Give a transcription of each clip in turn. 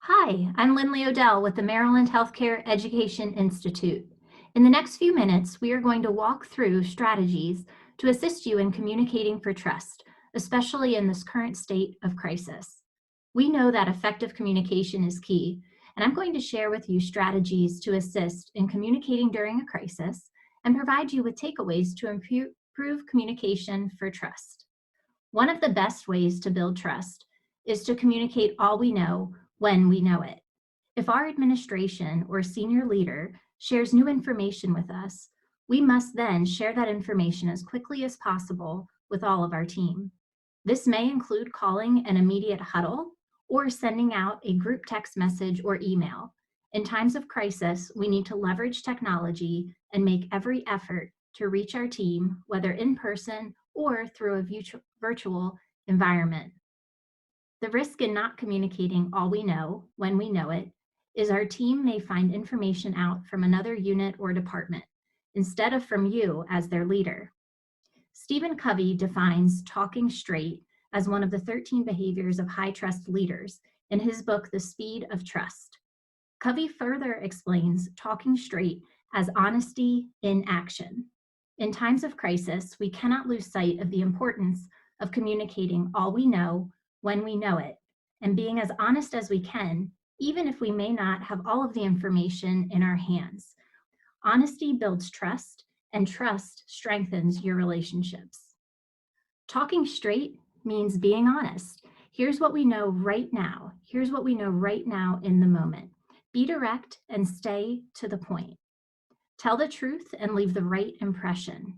Hi, I'm Lyndley O'Dell with the Maryland Healthcare Education Institute. In the next few minutes, we are going to walk through strategies to assist you in communicating for trust, especially in this current state of crisis. We know that effective communication is key, and I'm going to share with you strategies to assist in communicating during a crisis and provide you with takeaways to improve communication for trust. One of the best ways to build trust is to communicate all we know when we know it. If our administration or senior leader shares new information with us, we must then share that information as quickly as possible with all of our team. This may include calling an immediate huddle or sending out a group text message or email. In times of crisis, we need to leverage technology and make every effort to reach our team, whether in person or through a virtual environment. The risk in not communicating all we know when we know it is our team may find information out from another unit or department instead of from you as their leader. Stephen Covey defines talking straight as one of the 13 behaviors of high trust leaders in his book, The Speed of Trust. Covey further explains talking straight as honesty in action. In times of crisis, we cannot lose sight of the importance of communicating all we know when we know it, and being as honest as we can, even if we may not have all of the information in our hands. Honesty builds trust, and trust strengthens your relationships. Talking straight means being honest. Here's what we know right now. Here's what we know right now in the moment. Be direct and stay to the point. Tell the truth and leave the right impression.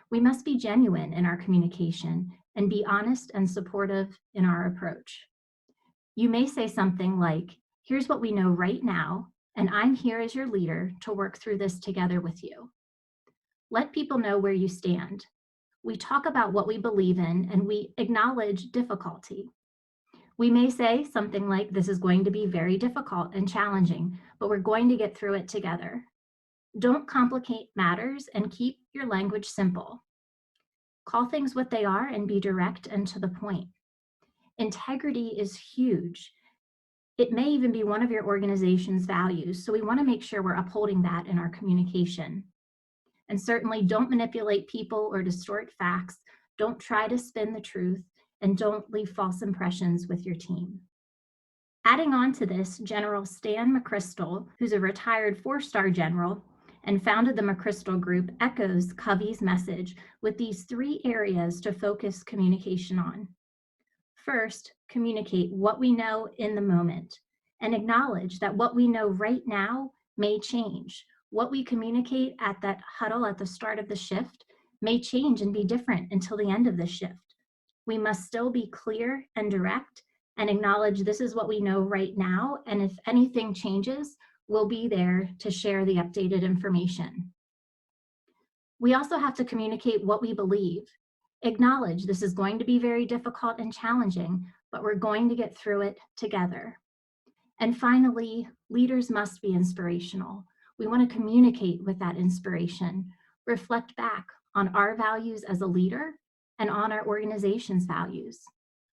We must be genuine in our communication and be honest and supportive in our approach. You may say something like, here's what we know right now, and I'm here as your leader to work through this together with you. Let people know where you stand. We talk about what we believe in and we acknowledge difficulty. We may say something like, this is going to be very difficult and challenging, but we're going to get through it together. Don't complicate matters and keep your language simple. Call things what they are and be direct and to the point. Integrity is huge. It may even be one of your organization's values, so we want to make sure we're upholding that in our communication. And certainly don't manipulate people or distort facts. Don't try to spin the truth, and don't leave false impressions with your team. Adding on to this, General Stan McChrystal, who's a retired 4-star general, and founded the McChrystal Group, echoes Covey's message with these 3 areas to focus communication on. First, communicate what we know in the moment and acknowledge that what we know right now may change. What we communicate at that huddle at the start of the shift may change and be different until the end of the shift. We must still be clear and direct and acknowledge this is what we know right now, and if anything changes, we'll be there to share the updated information. We also have to communicate what we believe. Acknowledge this is going to be very difficult and challenging, but we're going to get through it together. And finally, leaders must be inspirational. We want to communicate with that inspiration, reflect back on our values as a leader and on our organization's values.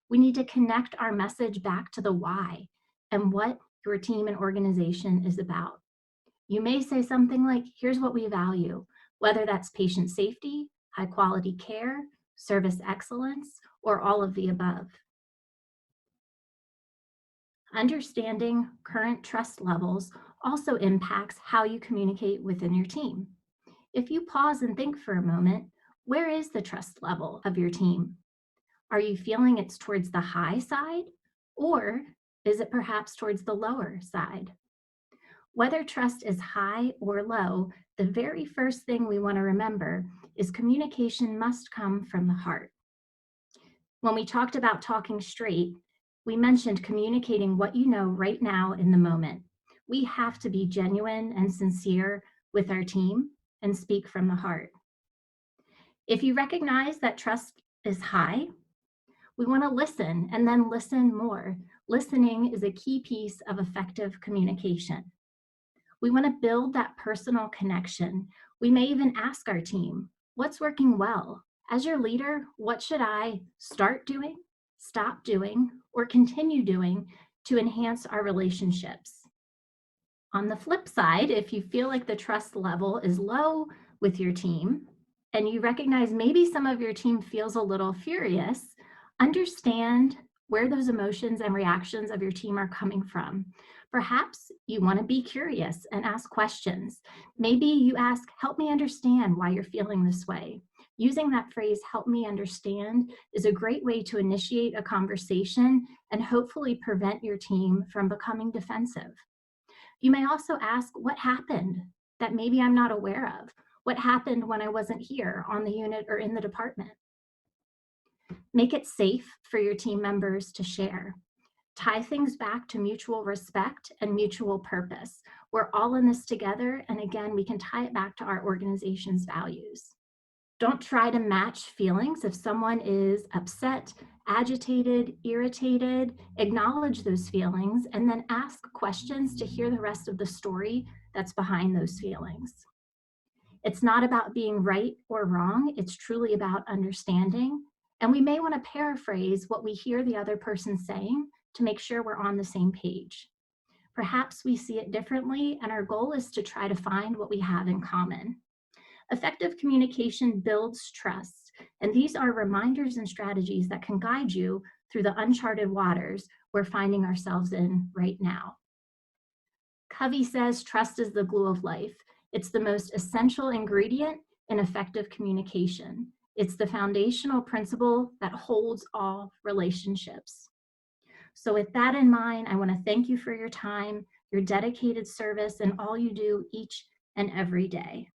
We need to connect our message back to the why and what your team and organization is about. You may say something like, here's what we value, whether that's patient safety, high quality care, service excellence, or all of the above. Understanding current trust levels also impacts how you communicate within your team. If you pause and think for a moment, where is the trust level of your team? Are you feeling it's towards the high side, or is it perhaps towards the lower side? Whether trust is high or low, the very first thing we want to remember is communication must come from the heart. When we talked about talking straight, we mentioned communicating what you know right now in the moment. We have to be genuine and sincere with our team and speak from the heart. If you recognize that trust is high, we want to listen and then listen more. Listening is a key piece of effective communication. We want to build that personal connection. We may even ask our team, what's working well? As your leader, what should I start doing, stop doing, or continue doing to enhance our relationships. On the flip side, if you feel like the trust level is low with your team and you recognize maybe some of your team feels a little furious, understand where those emotions and reactions of your team are coming from. Perhaps you want to be curious and ask questions. Maybe you ask, help me understand why you're feeling this way. Using that phrase, help me understand, is a great way to initiate a conversation and hopefully prevent your team from becoming defensive. You may also ask, what happened that maybe I'm not aware of? What happened when I wasn't here on the unit or in the department? Make it safe for your team members to share. Tie things back to mutual respect and mutual purpose. We're all in this together, and again, we can tie it back to our organization's values. Don't try to match feelings. If someone is upset, agitated, irritated, acknowledge those feelings and then ask questions to hear the rest of the story that's behind those feelings. It's not about being right or wrong. It's truly about understanding. And we may want to paraphrase what we hear the other person saying to make sure we're on the same page. Perhaps we see it differently, and our goal is to try to find what we have in common. Effective communication builds trust, and these are reminders and strategies that can guide you through the uncharted waters we're finding ourselves in right now. Covey says trust is the glue of life. It's the most essential ingredient in effective communication. It's the foundational principle that holds all relationships. So with that in mind, I want to thank you for your time, your dedicated service, and all you do each and every day.